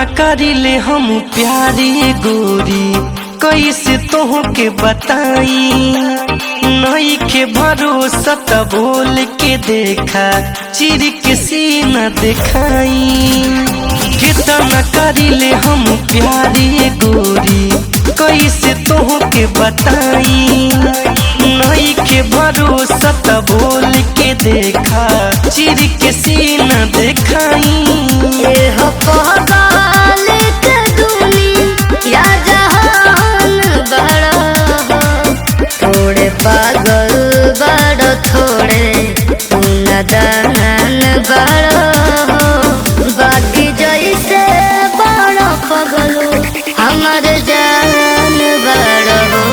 कितना करिले हम प्यारी गोरी, कैसे तोह के बताई। नई के भरोसा त बोल के देखा, चिर के सीना दिखाई। कितना करिले हम प्यारी गोरी, कैसे तोह के बताई। नई के भरोसा त बोल के देखा, चिर के सीना दिखाई। थोड़े पागल बड़ो थोड़े नदान बड़ो, बाकी जैसे बड़ो पगलो हमर जान बड़ो।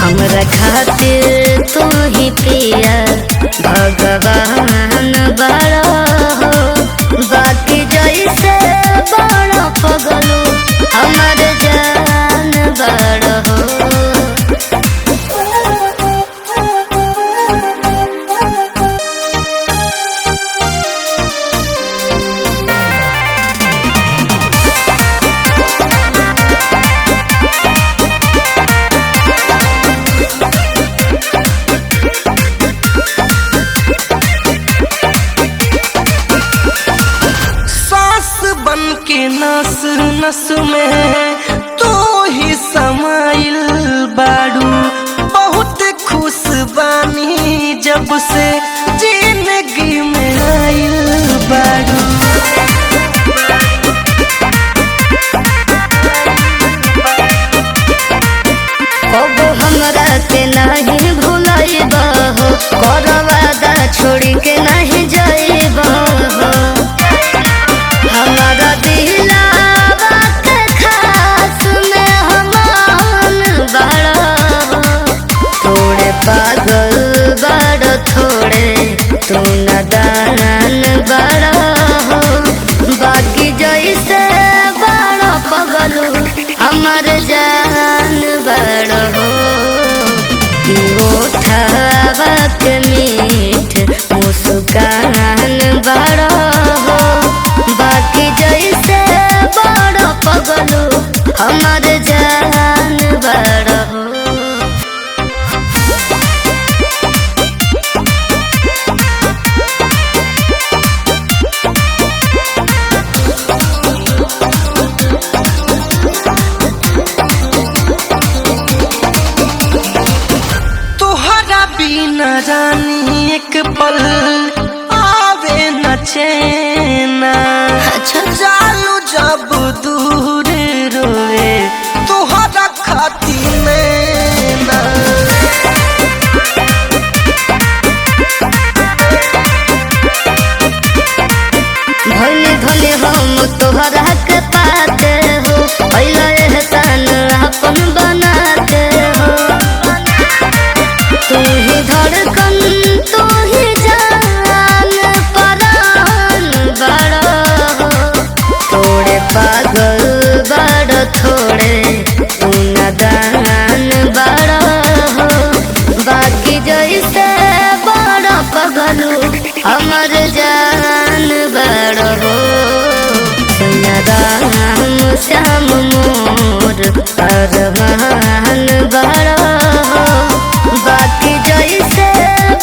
हमरा खातिर तू ही पिया भगवान बड़ो, बाकी जैसे बड़ो पगलो हमर जान बड़ो। नस नस में तू ही समाइल बाड़ू, बहुत खुश बानी जब से जिंदगी में आइल बाड़ू। अब हमरा के नहीं भूलइबा हो, कर वादा छोड़ी के नहीं जाइबा हो। हमारा दिलावा के खास में हमान बड़ा, थोड़े पागल बड़ो थोड़े तू नदान बड़ा हो, बाकी जैसे बड़ो पगलो हमर जान बड़ो हो। ओठवा के मीठ मुस्कान बड़ो हो, बाकी जैसे बड़ो पगलो हमर जान बड़ो हो। तोहरा बिना रानी एक पल आवे न चैना। जालू जब दूर रोए तोहरा खातिर नैना। भले भले हम तोहरा के पाते हो, पहला एहसान अपन बनाते हो। तू ही धड़कन तू ही जान परान बड़ो हो, थोड़े पागल बड़ो थोड़े तू नदान बड़ो हो, बाकी जैसे बड़ो पगलो हमर जान बड़ो हो। राम श्याम मोर अरमान बड़ो हो, बाकी जैसे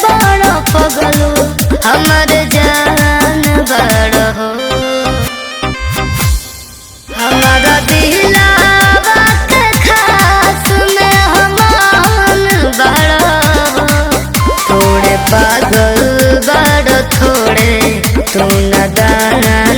बड़ो पगलो हमर जान बड़ो हो। हमारा दिलावा के खास में हमान बड़ो हो, थोड़े पागल बड़ो थोड़े तू नदान